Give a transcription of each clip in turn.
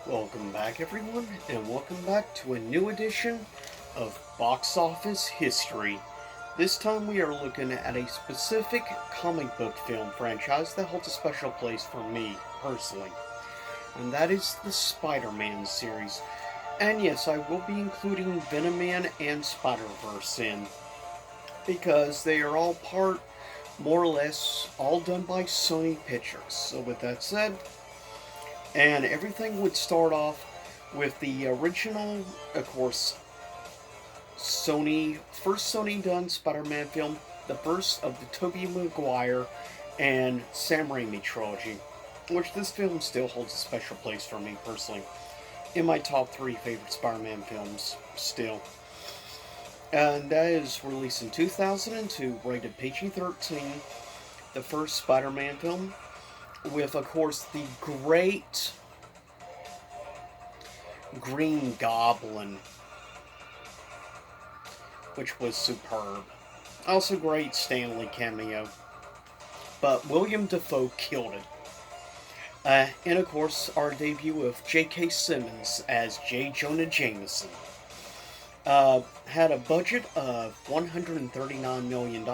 Welcome back, everyone, and welcome back to a new edition of Box Office History. This time we are looking at a specific comic book film franchise that holds a special place for me, personally, and that is the Spider-Man series. And yes, I will be including Venom and Spider-Verse in, because they are all part, more or less, all done by Sony Pictures. So with that said, and everything would start off with the original, of course, first Sony done Spider-Man film, the first of the Tobey Maguire and Sam Raimi trilogy, which this film still holds a special place for me personally. In my top three favorite Spider-Man films, still. And that is released in 2002, rated PG-13, the first Spider-Man film, with, of course, the great Green Goblin, which was superb. Also, great Stanley cameo, but William Dafoe killed it. And of course, our debut of J.K. Simmons as J. Jonah Jameson. Had a budget of $139 million,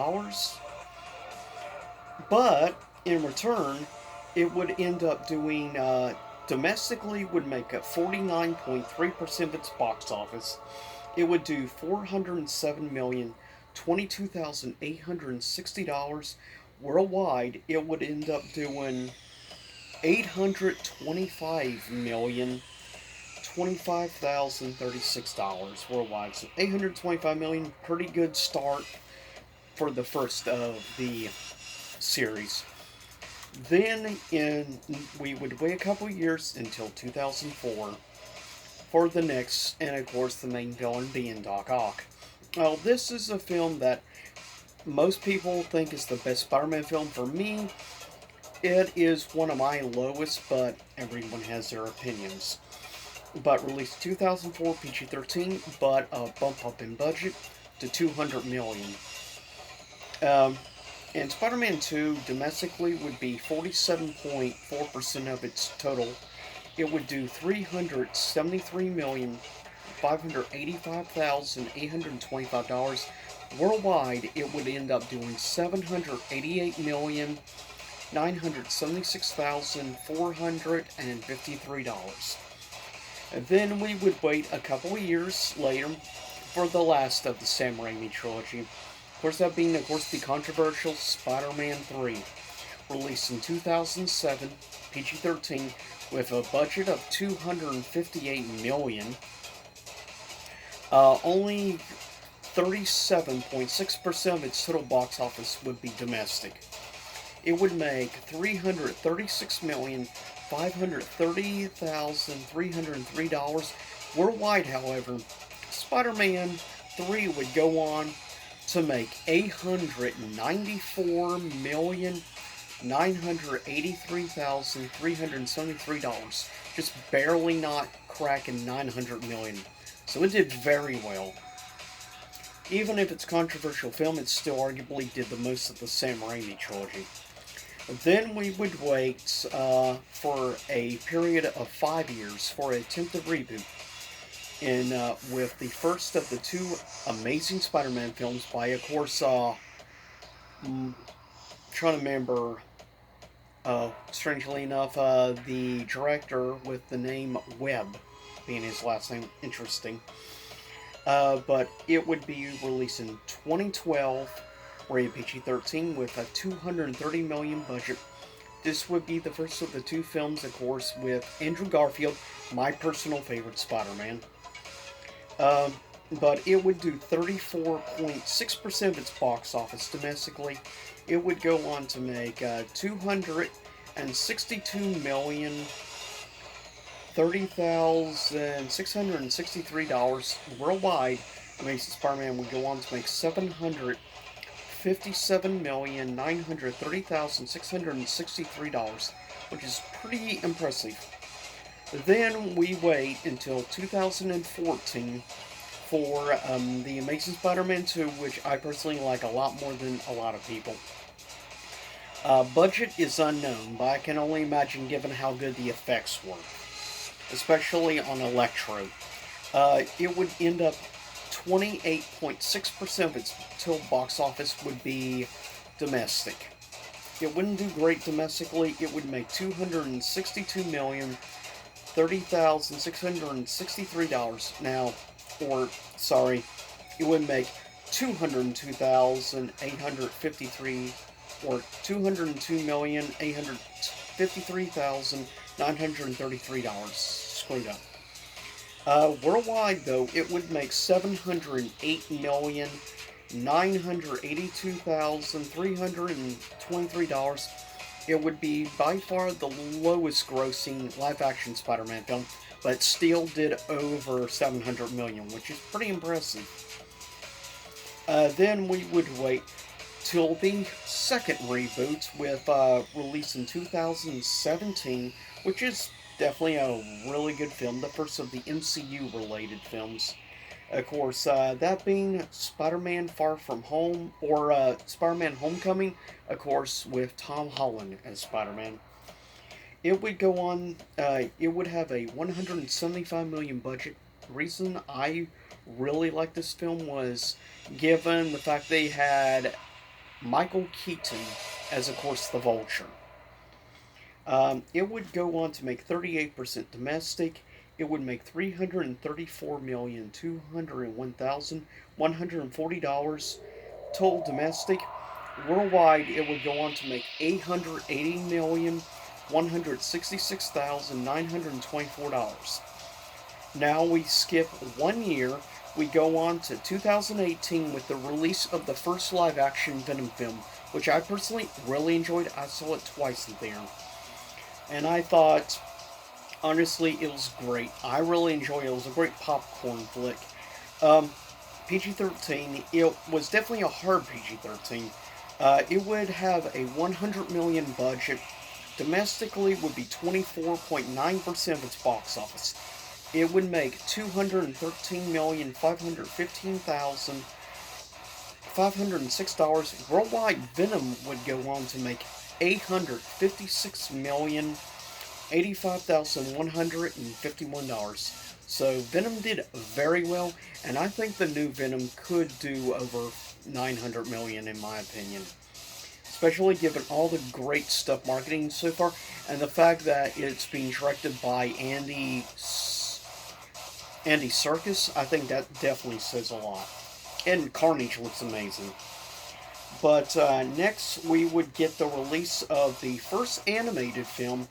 but in return, it would end up doing, domestically, would make up 49.3% of its box office. It would do $407,022,860. Worldwide, it would end up doing $825,025,036 worldwide. So $825 million, pretty good start for the first of the series. Then we would wait a couple years until 2004 for the next, and of course the main villain being Doc Ock. Well, this is a film that most people think is the best Spider-Man film. For me, it is one of my lowest, but everyone has their opinions. But released 2004, PG-13, but a bump up in budget to $200 million. And Spider-Man 2 domestically would be 47.4% of its total. It would do $373,585,825. Worldwide, it would end up doing $788,976,453. And then we would wait a couple of years later for the last of the Sam Raimi trilogy. Of course, that being, of course, the controversial Spider-Man 3, released in 2007, PG-13, with a budget of $258 million. Only 37.6% of its total box office would be domestic. It would make $336,530,303. Worldwide, however, Spider-Man 3 would go on to make $894,983,373. Just barely not cracking $900 million. So it did very well. Even if it's a controversial film, it still arguably did the most of the Sam Raimi trilogy. Then we would wait for a period of 5 years for an attempted reboot with the first of the two Amazing Spider-Man films by, of course, trying to remember, strangely enough, the director with the name Webb being his last name. Interesting. But it would be released in 2012, rated PG-13, with a $230 million budget. This would be the first of the two films, of course, with Andrew Garfield, my personal favorite Spider-Man. But it would do 34.6% of its box office domestically. It would go on to make $262,030,663 worldwide. Amazing Spider-Man would go on to make $757,930,663, which is pretty impressive. Then we wait until 2014 for The Amazing Spider-Man 2, which I personally like a lot more than a lot of people. Budget is unknown, but I can only imagine given how good the effects were. especially on Electro. It would end up 28.6% of its total box office would be domestic. It wouldn't do great domestically. It would make $262,030,663 now, or sorry, it would make 202,853 or $202,853,933. Screwed up. Worldwide, though, it would make $708,982,323. It would be by far the lowest grossing live-action Spider-Man film, but still did over $700 million, which is pretty impressive. Then we would wait till the second reboot with release in 2017, which is definitely a really good film, the first of the MCU-related films. Of course, that being Spider-Man Far From Home, or Spider-Man Homecoming, of course, with Tom Holland as Spider-Man. It would go on, it would have a $175 million budget. Reason I really like this film was given the fact they had Michael Keaton as, of course, the Vulture. It would go on to make 38% domestic. It would make $334,201,140 total domestic. Worldwide, it would go on to make $880,166,924. Now we skip 1 year. We go on to 2018 with the release of the first live-action Venom film, which I personally really enjoyed. I saw it twice in theater. And I thought, honestly, it was great. I really enjoyed it. It was a great popcorn flick. PG-13, it was definitely a hard PG-13. It would have a $100 million budget. Domestically, would be 24.9% of its box office. It would make $213,515,506. Worldwide, Venom would go on to make $856,085,151. So Venom did very well, and I think the new Venom could do over $900 million in my opinion. Especially given all the great stuff marketing so far, and the fact that it's being directed by Andy Serkis. I think that definitely says a lot. And Carnage looks amazing. But next, we would get the release of the first animated film,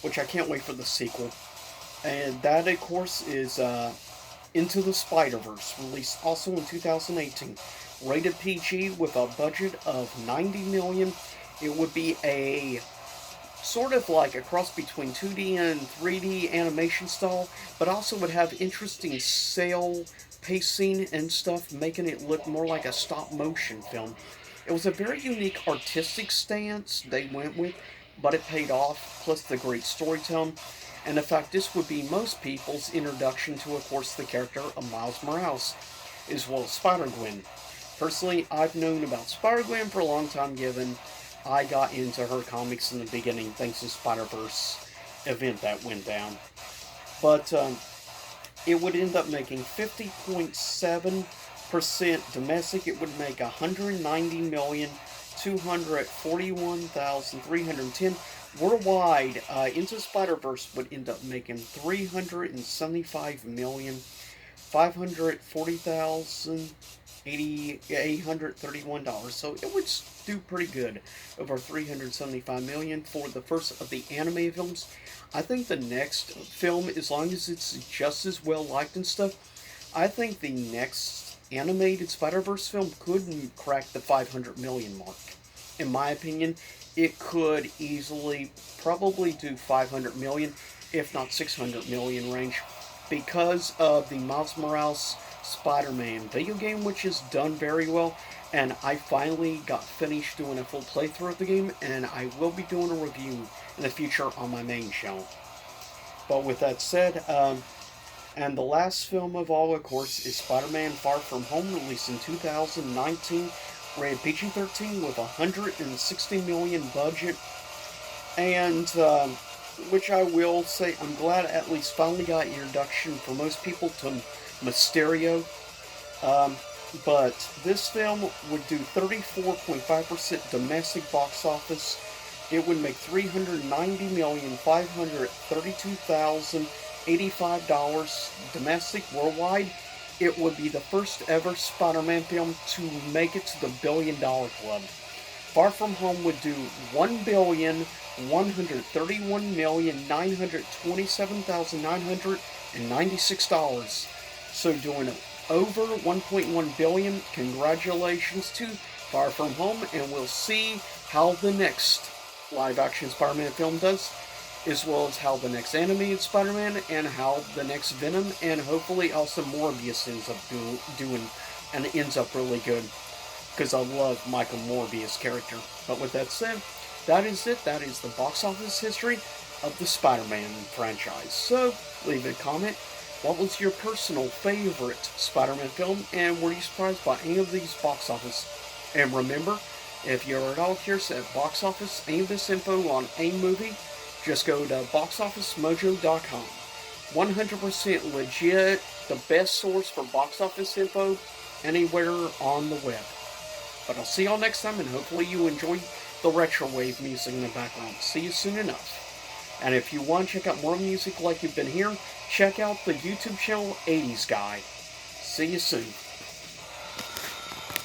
which I can't wait for the sequel. And that, of course, is Into the Spider-Verse, released also in 2018. Rated PG with a budget of $90 million. It would be a sort of like a cross between 2D and 3D animation style, but also would have interesting cell pacing and stuff, making it look more like a stop-motion film. It was a very unique artistic stance they went with, but it paid off, plus the great storytelling, and the fact this would be most people's introduction to, of course, the character of Miles Morales, as well as Spider-Gwen. Personally, I've known about Spider-Gwen for a long time, given I got into her comics in the beginning thanks to Spider-Verse event that went down. But it would end up making 50.7% domestic. It would make $190,241,310. Worldwide, Into Spider-Verse would end up making $375,540,831. So it would do pretty good, over $375 million for the first of the anime films. I think the next film, as long as it's just as well liked and stuff, I think the next animated Spider-Verse film could crack the $500 million mark. In my opinion, it could easily probably do $500 million, if not $600 million range, because of the Miles Morales Spider-Man video game, which is done very well, and I finally got finished doing a full playthrough of the game, and I will be doing a review in the future on my main channel. But with that said, and the last film of all, of course, is Spider-Man Far From Home, released in 2019, rated PG-13 with $160 million budget. And which I will say I'm glad I at least finally got introduction for most people to Mysterio. Um, but this film would do 34.5% domestic box office. It would make $390,532,085 domestic worldwide. It would be the first ever Spider-Man film to make it to the $1 billion club. Far From Home would do $1,131,927,996. So doing over 1.1 billion. Congratulations to Far From Home, and we'll see how the next live-action Spider-Man film does, as well as how the next animated Spider-Man and how the next Venom, and hopefully also Morbius ends up doing and ends up really good, because I love Michael Morbius' character. But with that said, that is it. That is the box office history of the Spider-Man franchise. So, leave a comment. What was your personal favorite Spider-Man film, and were you surprised by any of these box office? And remember, if you're at all curious at box office, any of this info on a movie, just go to boxofficemojo.com. 100% legit, the best source for box office info anywhere on the web. But I'll see y'all next time, and hopefully you enjoy the retro wave music in the background. See you soon enough. And if you want to check out more music like you've been hearing, check out the YouTube channel 80s Guy. See you soon.